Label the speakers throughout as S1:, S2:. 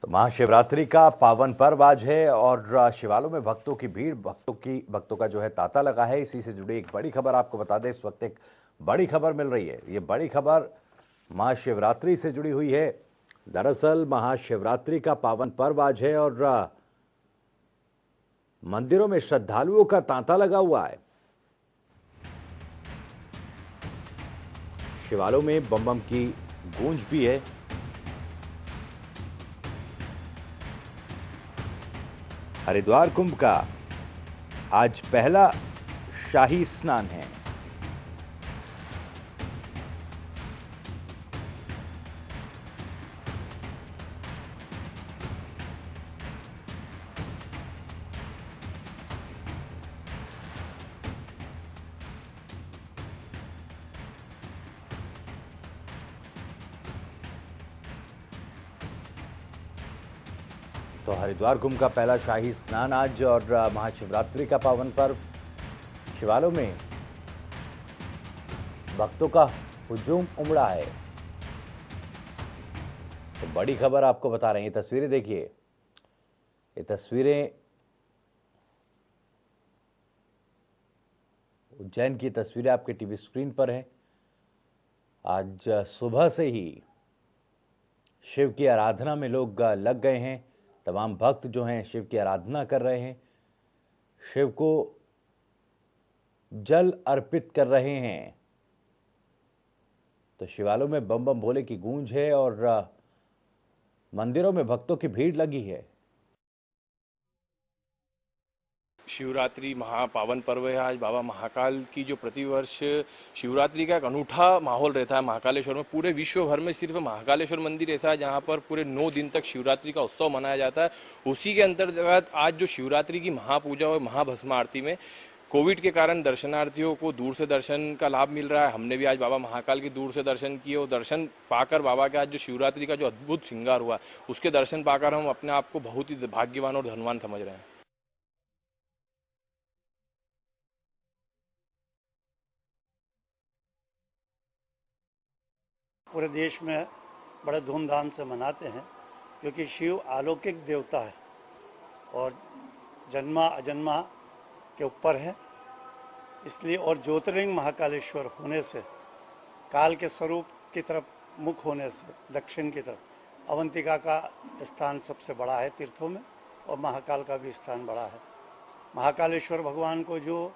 S1: तो महाशिवरात्रि का पावन पर्व आज है और शिवालयों में भक्तों की भीड़, भक्तों का जो है तांता लगा है। इसी से जुड़ी एक बड़ी खबर आपको बता दें, इस वक्त एक बड़ी खबर मिल रही है। ये बड़ी खबर महाशिवरात्रि से जुड़ी हुई है। दरअसल महाशिवरात्रि का पावन पर्व आज है और मंदिरों में श्रद्धालुओं का तांता लगा हुआ है। शिवालयों में बम बम की गूंज भी है। हरिद्वार कुंभ का आज पहला शाही स्नान है। तो हरिद्वार कुंभ का पहला शाही स्नान आज और महाशिवरात्रि का पावन पर्व। शिवालयों में भक्तों का हुजूम उमड़ा है। तो बड़ी खबर आपको बता रहे हैं, ये तस्वीरें देखिए। ये तस्वीरें उज्जैन की तस्वीरें आपके टीवी स्क्रीन पर हैं। आज सुबह से ही शिव की आराधना में लोग लग गए हैं। तमाम भक्त जो हैं शिव की आराधना कर रहे हैं, शिव को जल अर्पित कर रहे हैं। तो शिवालयों में बम बम भोले की गूंज है और मंदिरों में भक्तों की भीड़ लगी है।
S2: शिवरात्रि महापावन पर्व है आज। बाबा महाकाल की जो प्रतिवर्ष शिवरात्रि का एक अनूठा माहौल रहता है महाकालेश्वर में। पूरे विश्व भर में सिर्फ महाकालेश्वर मंदिर ऐसा है जहां पर पूरे 9 दिन तक शिवरात्रि का उत्सव मनाया जाता है। उसी के अंतर्गत आज जो शिवरात्रि की महापूजा और महाभस्म आरती में कोविड के कारण दर्शनार्थियों को दूर से दर्शन का लाभ मिल रहा है। हमने भी आज बाबा महाकाल के दूर से दर्शन किए और दर्शन पाकर बाबा के आज जो शिवरात्रि का जो अद्भुत श्रृंगार हुआ उसके दर्शन पाकर हम अपने आप को बहुत ही भाग्यवान और धनवान समझ रहे हैं।
S3: पूरे देश में बड़े धूमधाम से मनाते हैं क्योंकि शिव अलौकिक देवता है और जन्मा अजन्मा के ऊपर है, इसलिए और ज्योतिर्लिंग महाकालेश्वर होने से, काल के स्वरूप की तरफ मुख होने से दक्षिण की तरफ अवंतिका का स्थान सबसे बड़ा है तीर्थों में और महाकाल का भी स्थान बड़ा है। महाकालेश्वर भगवान को जो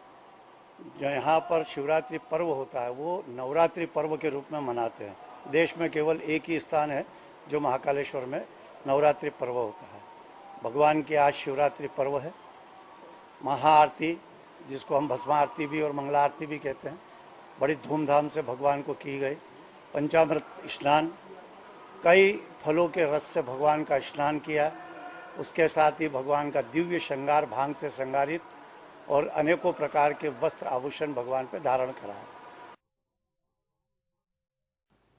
S3: यहाँ पर शिवरात्रि पर्व होता है वो नवरात्रि पर्व के रूप में मनाते हैं। देश में केवल एक ही स्थान है जो महाकालेश्वर में नवरात्रि पर्व होता है। भगवान की आज शिवरात्रि पर्व है। महाआरती, जिसको हम भस्म आरती भी और मंगला आरती भी कहते हैं, बड़ी धूमधाम से भगवान को की गई। पंचामृत स्नान, कई फलों के रस से भगवान का स्नान किया। उसके साथ ही भगवान का दिव्य श्रृंगार भांग से श्रृंगारित और अनेकों प्रकार के वस्त्र आभूषण भगवान पे धारण कराए।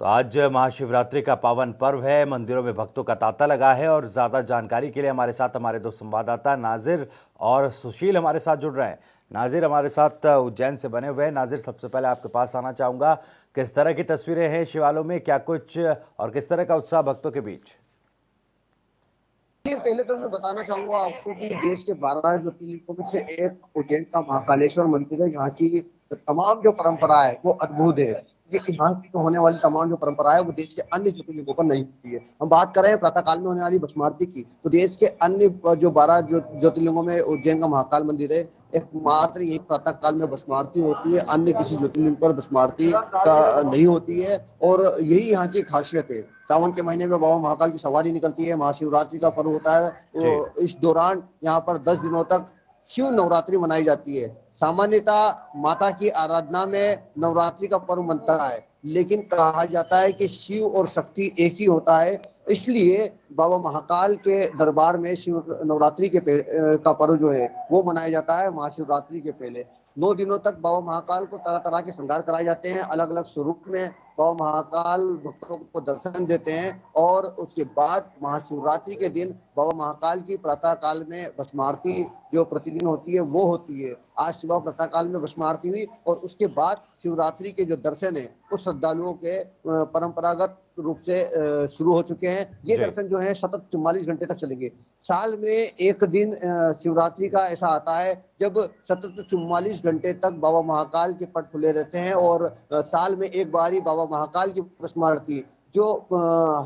S1: तो आज महाशिवरात्रि का पावन पर्व है, मंदिरों में भक्तों का तांता लगा है और ज्यादा जानकारी के लिए हमारे साथ हमारे दो संवाददाता नाजिर और सुशील हमारे साथ जुड़ रहे हैं। नाजिर हमारे साथ उज्जैन से बने हुए हैं। नाजिर, सबसे पहले आपके पास आना चाहूंगा, किस तरह की तस्वीरें हैं शिवालयों में, क्या कुछ और किस तरह का उत्साह भक्तों के बीच?
S4: पहले तो मैं बताना चाहूंगा आपको कि देश के 12 ज्योतिर्लिंगों में से एक उज्जैन का महाकालेश्वर मंदिर है। यहाँ की तमाम जो परंपरा है वो अद्भुत है। ये यहाँ की जो होने वाली तमाम जो परंपरा है वो देश के अन्य ज्योतिर्लिंगों पर नहीं होती है। हम बात कर रहे हैं प्रातः काल में होने वाली भस्म आरती की, तो देश के अन्य जो 12 ज्योतिर्लिंगों में उज्जैन का महाकाल मंदिर है, एकमात्र यही प्रातः काल में भस्म आरती होती है। अन्य किसी ज्योतिर्लिंग पर भस्म आरती का नहीं होती है और यही यहाँ की खासियत है। सावन के महीने में बाबा महाकाल की सवारी निकलती है, महाशिवरात्रि का पर्व होता है, तो इस दौरान यहाँ पर 10 दिनों तक शिव नवरात्रि मनाई जाती है। सामान्यतः माता की आराधना में नवरात्रि का पर्व बनता है, लेकिन कहा जाता है कि शिव और शक्ति एक ही होता है, इसलिए बाबा महाकाल के दरबार में शिव नवरात्रि के का पर्व जो है वो मनाया जाता है। महाशिवरात्रि के पहले 9 दिनों तक बाबा महाकाल को तरह तरह के श्रृंगार कराए जाते हैं। अलग अलग स्वरूप में बाबा महाकाल भक्तों को दर्शन देते हैं और उसके बाद महाशिवरात्रि के दिन बाबा महाकाल की प्रातः काल में भस्म आरती जो प्रतिदिन होती है वो होती है। आज सुबह प्रातः काल में भस्म आरती हुई और उसके बाद शिवरात्रि के जो दर्शन है उस श्रद्धालुओं के परंपरागत रूप से शुरू हो चुके हैं। ये
S1: जी।
S4: दर्शन जो है सतत 44 घंटे तक चलेंगे। साल में एक दिन शिवरात्रि का ऐसा आता है जब सतत 44 घंटे तक बाबा महाकाल के पट खुले रहते हैं और साल में एक बार ही बाबा महाकाल की भस्म आरती जो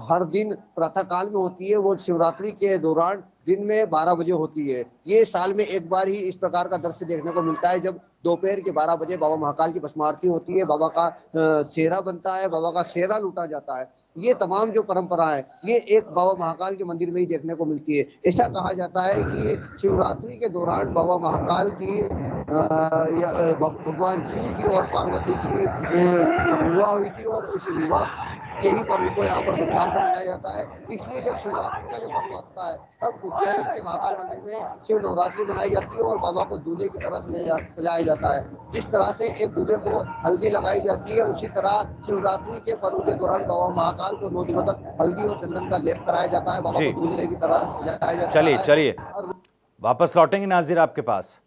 S4: हर दिन प्रातः काल में होती है, वो शिवरात्रि के दौरान दिन में 12 बजे होती है। ये साल में एक बार ही इस प्रकार का दृश्य देखने को मिलता है जब दोपहर के 12 बजे बाबा महाकाल की भस्म आरती होती है, बाबा का सेहरा बनता है, बाबा का सेहरा लूटा जाता है। ये तमाम जो परंपरा है ये एक बाबा महाकाल के मंदिर में ही देखने को मिलती है। ऐसा कहा जाता है कि शिवरात्रि के दौरान बाबा महाकाल की भगवान शिव की और पार्वती की विवाह हुई थी और उस विवाह यही पर्व को यहाँ पर धूमधाम से मनाया जाता है। इसलिए जब शिवरात्रि का जब पर्व आता है तब उज्जैन के महाकाल मंदिर में शिव नवरात्रि मनाई जाती है और बाबा को दूल्हे की तरह सजाया जाता है। जिस तरह से एक दूल्हे को हल्दी लगाई जाती है, उसी तरह शिवरात्रि के पर्व के दौरान बाबा महाकाल को 9 दिनों तक हल्दी और चंदन का लेप कराया जाता है, बाबा को दूल्हे की तरह सजाया जाता है।
S1: चलिए वापस लौटेंगे नाजिर आपके पास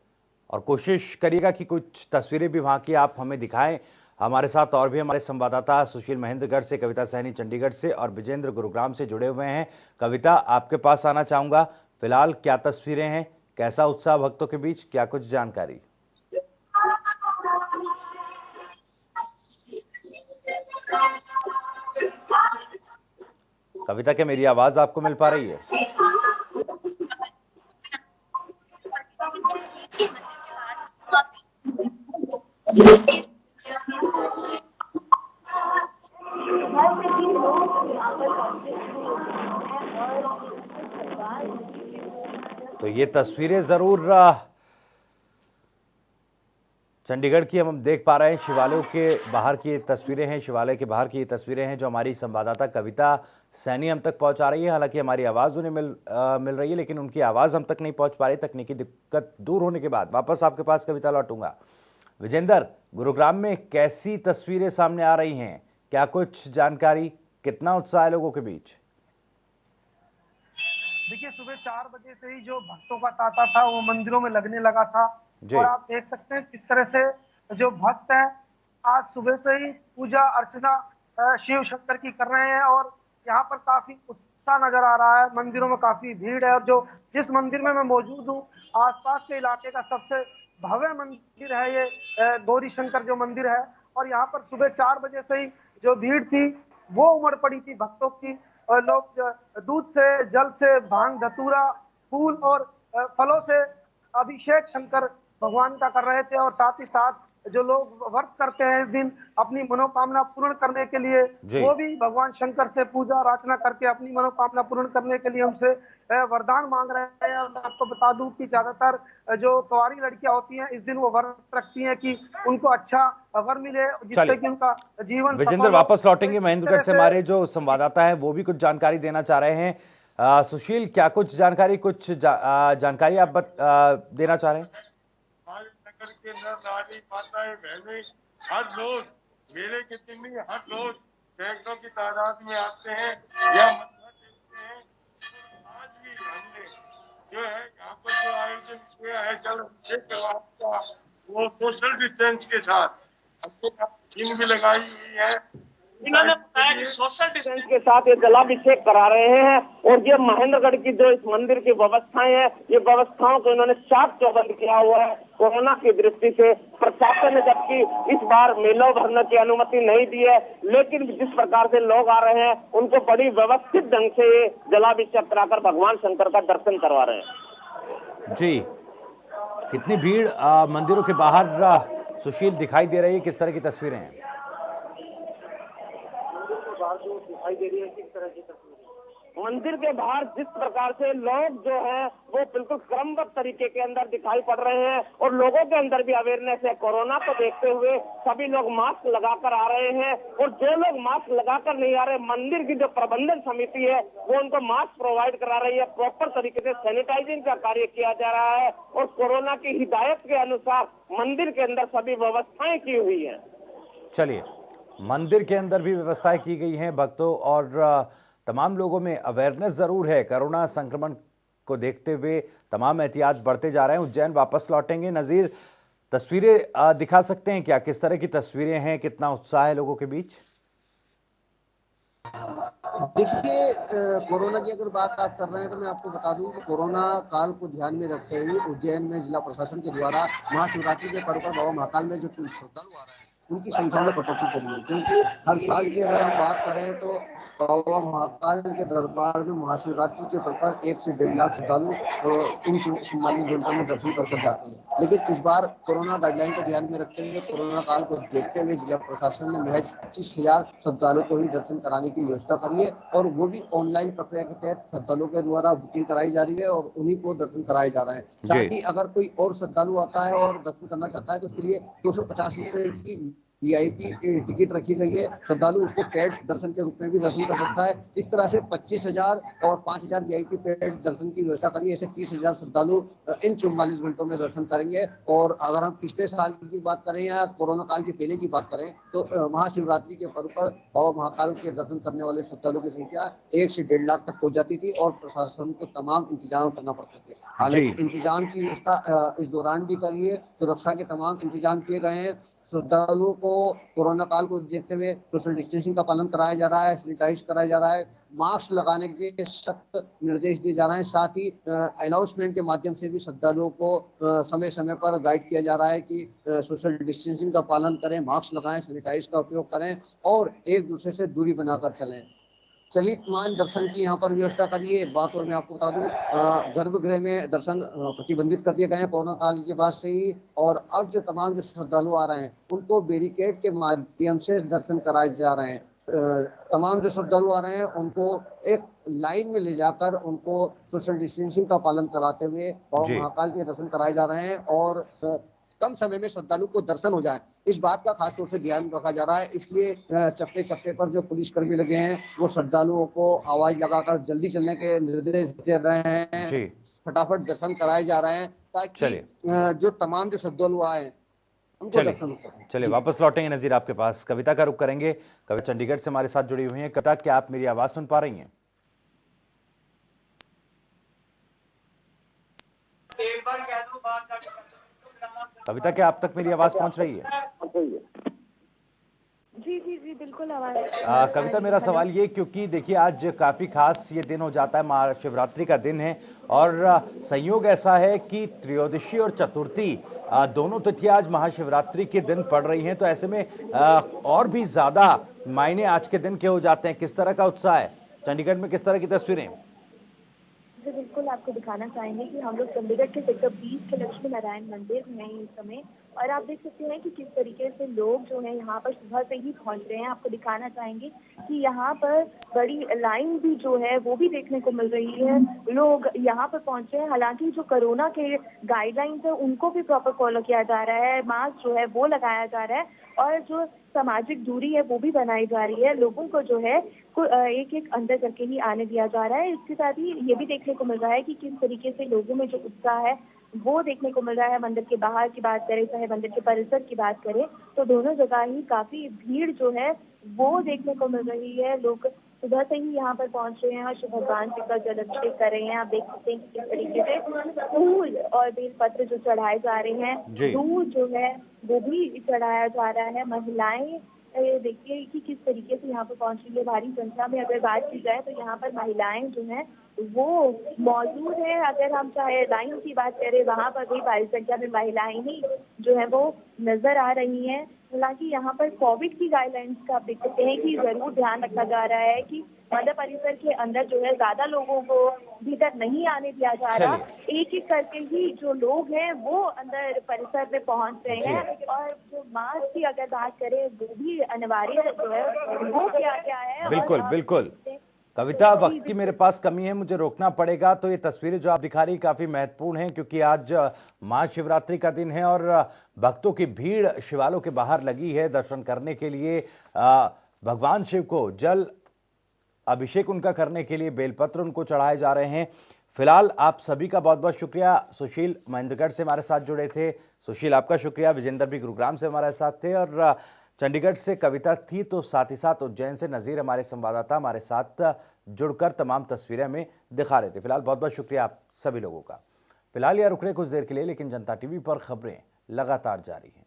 S1: और कोशिश करिएगा कि कुछ तस्वीरें भी वहां की आप हमें दिखाएं। हमारे साथ और भी हमारे संवाददाता सुशील महेंद्रगढ़ से, कविता सैनी चंडीगढ़ से और विजेंद्र गुरुग्राम से जुड़े हुए हैं। कविता, आपके पास आना चाहूंगा। फिलहाल क्या तस्वीरें हैं, कैसा उत्साह भक्तों के बीच, क्या कुछ जानकारी? कविता, क्या मेरी आवाज आपको मिल पा रही है? तो ये तस्वीरें जरूर चंडीगढ़ की हम देख पा रहे हैं। शिवालयों के बाहर की तस्वीरें हैं, शिवालय के बाहर की ये तस्वीरें हैं जो हमारी संवाददाता कविता सैनी हम तक पहुंचा रही है। हालांकि हमारी आवाज़ उन्हें मिल रही है लेकिन उनकी आवाज़ हम तक नहीं पहुंच पा रही। तकनीकी दिक्कत दूर होने के बाद वापस आपके पास कविता लौटूंगा। विजेंद्र, गुरुग्राम में कैसी तस्वीरें सामने आ रही हैं, क्या कुछ जानकारी, कितना उत्साह है लोगों के बीच?
S5: देखिए, सुबह 4 बजे से ही जो भक्तों का तांता था वो मंदिरों में लगने लगा था और आप देख सकते हैं किस तरह से जो भक्त हैं आज सुबह से ही पूजा अर्चना शिव शंकर की कर रहे हैं और यहाँ पर काफी उत्साह नजर आ रहा है। मंदिरों में काफी भीड़ है और जो जिस मंदिर में मैं मौजूद हूँ आसपास के इलाके का सबसे भव्य मंदिर है ये गौरी शंकर जो मंदिर है और यहाँ पर सुबह 4 बजे से ही जो भीड़ थी वो उमड़ पड़ी थी भक्तों की और लोग दूध से, जल से, भांग धतूरा, फूल और फलों से अभिषेक शंकर भगवान का कर रहे थे और साथ ही साथ जो लोग व्रत करते हैं इस दिन अपनी मनोकामना पूर्ण करने के लिए वो भी भगवान शंकर से पूजा अर्चना करके अपनी मनोकामना पूर्ण करने के लिए हमसे वरदान मांग रहे हैं। और आपको बता दूं कि ज्यादातर जो कुंवारी लड़कियां होती हैं इस दिन वो व्रत रखती हैं कि उनको अच्छा वर मिले जिससे कि उनका जीवन।
S1: विजेंद्र, वापस लौटेंगे। महेंद्रगढ़ से हमारे जो संवाददाता है वो भी कुछ जानकारी देना चाह रहे हैं। सुशील, क्या कुछ जानकारी, जानकारी आप देना चाह रहे हैं?
S6: नगर के नर नारी माताएं बहनें हर रोज मेले के दिन में हर रोज सैकड़ों की तादाद में आते हैं या मत्था टेकते हैं। आज भी हमने जो है यहाँ पर जो आयोजन किया है जल अभिषेक का वो सोशल डिस्टेंस के साथ हमने चीन भी लगाई हुई है।
S7: इन्होंने बताया कि सोशल डिस्टेंस के साथ ये जलाभिषेक करा रहे हैं और ये महेंद्रगढ़ की जो इस मंदिर की व्यवस्थाएं हैं ये व्यवस्थाओं को इन्होंने चाक चौबंद किया हुआ है कोरोना की दृष्टि से। प्रशासन ने जबकि इस बार मेलों भरने की अनुमति नहीं दी है लेकिन जिस प्रकार से लोग आ रहे हैं उनको बड़ी व्यवस्थित ढंग से ये जलाभिषेक कराकर भगवान शंकर का दर्शन करवा रहे हैं।
S1: जी, कितनी भीड़ मंदिरों के बाहर सुशील दिखाई दे रही है, किस तरह की तस्वीरें हैं?
S7: दिखाई दे रही है किस तरह की तस्वीरें मंदिर के बाहर जिस प्रकार से लोग जो है वो बिल्कुल क्रमबद्ध तरीके के अंदर दिखाई पड़ रहे हैं और लोगों के अंदर भी अवेयरनेस है। कोरोना को देखते हुए सभी लोग मास्क लगाकर आ रहे हैं और जो लोग मास्क लगाकर नहीं आ रहे मंदिर की जो प्रबंधन समिति है वो उनको मास्क प्रोवाइड करा रही है। प्रॉपर तरीके से सैनिटाइजिंग का कार्य किया जा रहा है और कोरोना की हिदायत के अनुसार मंदिर के अंदर सभी व्यवस्थाएं की हुई है।
S1: चलिए, मंदिर के अंदर भी व्यवस्थाएं की गई हैं। भक्तों और तमाम लोगों में अवेयरनेस जरूर है। कोरोना संक्रमण को देखते हुए तमाम एहतियात बढ़ते जा रहे हैं। उज्जैन वापस लौटेंगे। नजीर, तस्वीरें दिखा सकते हैं क्या, किस तरह की तस्वीरें हैं, कितना उत्साह है लोगों के बीच?
S4: देखिए, कोरोना की अगर बात आप कर रहे हैं तो मैं आपको बता दूं कि कोरोना काल को ध्यान में रखते हुए उज्जैन में जिला प्रशासन के द्वारा महाशिवरात्रि के पर्व पर बाबा महाकाल में जो श्रद्धालु आ रहे हैं उनकी संख्या में कटौती करी है, क्योंकि हर साल की अगर हम बात करें तो बाबा महाकाल के दरबार में महाशिवरात्रि के पर्व पर 1 से 1.5 लाख श्रद्धालु इन 44 घंटों में दर्शन कर जाते हैं। लेकिन इस बार कोरोना गाइडलाइन को ध्यान में रखते हुए, कोरोना काल को देखते हुए जिला प्रशासन ने महज 25,000 श्रद्धालुओं को ही दर्शन कराने की व्यवस्था करी है, और वो भी ऑनलाइन प्रक्रिया के तहत श्रद्धालुओं के द्वारा बुकिंग कराई जा रही है और उन्हीं को दर्शन कराए जा रहे हैं। साथ ही अगर कोई और श्रद्धालु आता है और दर्शन करना चाहता है तो उसके लिए 250 रुपए की वीआईपी टिकट रखी गई है। श्रद्धालु उसको पेड दर्शन के रूप में भी दर्शन कर सकता है। इस तरह से 25,000 और 5,000 वीआईपी पेड दर्शन की व्यवस्था करी है। ऐसे 30,000 श्रद्धालु इन 44 घंटों में दर्शन करेंगे। और अगर हम पिछले साल की बात करें या कोरोना काल के पहले की बात करें तो महाशिवरात्रि के पर्व पर बाबा महाकाल के दर्शन करने वाले श्रद्धालुओं की संख्या 1 से 1.5 लाख तक पहुंच जाती थी और प्रशासन को तमाम इंतजाम करना पड़ते थे। हालांकि इंतजाम की व्यवस्था इस दौरान भी करी है। सुरक्षा के तमाम इंतजाम किए गए हैं। श्रद्धालुओं को कोरोना काल को देखते हुए सोशल डिस्टेंसिंग का पालन कराया जा रहा है, सैनिटाइज कराया जा रहा है, मास्क लगाने के सख्त निर्देश दिए जा रहे हैं। साथ ही अनाउंसमेंट के माध्यम से भी श्रद्धालुओं को समय समय पर गाइड किया जा रहा है कि सोशल डिस्टेंसिंग का पालन करें, मास्क लगाएं, सैनिटाइज का उपयोग करें और एक दूसरे से दूरी बनाकर चलें। चलितमान दर्शन की यहाँ पर व्यवस्था करिए। एक बात और मैं आपको बता दूं, गर्भगृह में दर्शन प्रतिबंधित कर दिए गए हैं कोरोना काल के बाद से ही। और अब जो तमाम जो श्रद्धालु आ रहे हैं उनको बैरिकेड के माध्यम से दर्शन कराए जा रहे हैं। तमाम जो श्रद्धालु आ रहे हैं उनको एक लाइन में ले जाकर उनको सोशल डिस्टेंसिंग का पालन कराते हुए बाबा महाकाल के दर्शन कराए जा रहे हैं और कम समय में श्रद्धालु को दर्शन हो जाए, इस बात का खासतौर से ध्यान रखा जा रहा है। इसलिए चप्पे चप्पे पर जो पुलिसकर्मी लगे हैं वो श्रद्धालुओं को आवाज लगाकर जल्दी चलने के निर्देश दे रहे हैं। फटाफट दर्शन कराए जा रहे हैं ताकि जो तमाम जो श्रद्धालु आए उनको दर्शन हो सके।
S1: चलिए वापस लौटेंगे नजीर आपके पास। कविता का रुख करेंगे। कविता चंडीगढ़ से हमारे साथ जुड़ी हुई है। कविता, क्या आप मेरी आवाज सुन पा रही हैं? कविता, क्या आप तक मेरी आवाज पहुंच रही है?
S8: जी जी जी बिल्कुल आवाज।
S1: कविता, मेरा सवाल ये, क्योंकि देखिए आज काफ़ी खास ये दिन हो जाता है, महाशिवरात्रि का दिन है और संयोग ऐसा है कि त्रयोदशी और चतुर्थी दोनों तिथियां आज महाशिवरात्रि के दिन पड़ रही हैं, तो ऐसे में और भी ज़्यादा मायने आज के दिन के हो जाते हैं। किस तरह का उत्साह है चंडीगढ़ में, किस तरह की तस्वीरें?
S8: जी बिल्कुल आपको दिखाना चाहेंगे कि हम लोग चंडीगढ़ के सेक्टर 20 के लक्ष्मी नारायण मंदिर में हैं इस समय, और आप देख सकते हैं कि किस तरीके से लोग जो हैं यहाँ पर सुबह से ही पहुँच रहे हैं। आपको दिखाना चाहेंगे कि यहाँ पर बड़ी लाइन भी जो है वो भी देखने को मिल रही है। लोग यहाँ पर पहुँचे हैं। हालांकि जो कोरोना के गाइडलाइंस है उनको भी प्रॉपर फॉलो किया जा रहा है। मास्क जो है वो लगाया जा रहा है और जो सामाजिक दूरी है वो भी बनाई जा रही है। लोगों को जो है एक एक अंदर करके ही आने दिया जा रहा है। इसके साथ ही ये भी देखने को मिल रहा है कि किस तरीके से लोगों में जो उत्साह है वो देखने को मिल रहा है। मंदिर के बाहर की बात करें चाहे मंदिर के परिसर की बात करें तो दोनों जगह ही काफी भीड़ जो है वो देखने को मिल रही है। लोग सुबह से ही यहाँ पर पहुंच रहे हैं और शिव भगवान जी का जल अभिषेक कर रहे हैं। आप देख सकते हैं कि किस तरीके से फूल और बेलपत्र जो चढ़ाए जा रहे हैं, दूध जो है वो भी चढ़ाया जा रहा है। महिलाएं देखिए कि किस तरीके से यहाँ पर पहुंच रही है। भारी संख्या में अगर बात की जाए तो यहाँ पर महिलाएं जो हैं वो मौजूद है। अगर हम चाहे लाइन की बात करें वहाँ पर भी भारी संख्या में महिलाएं ही जो है वो नजर आ रही हैं। हालांकि यहाँ पर कोविड की गाइडलाइंस का आप देख सकते हैं कि जरूर ध्यान रखा जा रहा है कि मंदिर परिसर के अंदर जो है ज्यादा लोगों को भीतर नहीं आने दिया जा रहा। एक एक करके ही जो लोग हैं वो अंदर परिसर में पहुंच रहे हैं। और जो मास्क की अगर बात करें वो भी अनिवार्य जो है वो किया गया है।
S1: बिल्कुल बिल्कुल कविता, वक्त की मेरे पास कमी है, मुझे रोकना पड़ेगा। तो ये तस्वीरें जो आप दिखा रही काफ़ी महत्वपूर्ण हैं क्योंकि आज महाशिवरात्रि का दिन है और भक्तों की भीड़ शिवालयों के बाहर लगी है दर्शन करने के लिए। भगवान शिव को जल अभिषेक उनका करने के लिए बेलपत्र उनको चढ़ाए जा रहे हैं। फिलहाल आप सभी का बहुत बहुत शुक्रिया। सुशील महेंद्रगढ़ से हमारे साथ जुड़े थे। सुशील, आपका शुक्रिया। विजेंद्र भी गुरुग्राम से हमारे साथ थे और चंडीगढ़ से कविता थी, तो साथ ही साथ उज्जैन से नज़ीर हमारे संवाददाता हमारे साथ जुड़कर तमाम तस्वीरें हमें दिखा रहे थे। फिलहाल बहुत बहुत शुक्रिया आप सभी लोगों का। फिलहाल यह रुक रहे कुछ देर के लिए, लेकिन जनता टीवी पर खबरें लगातार जारी हैं।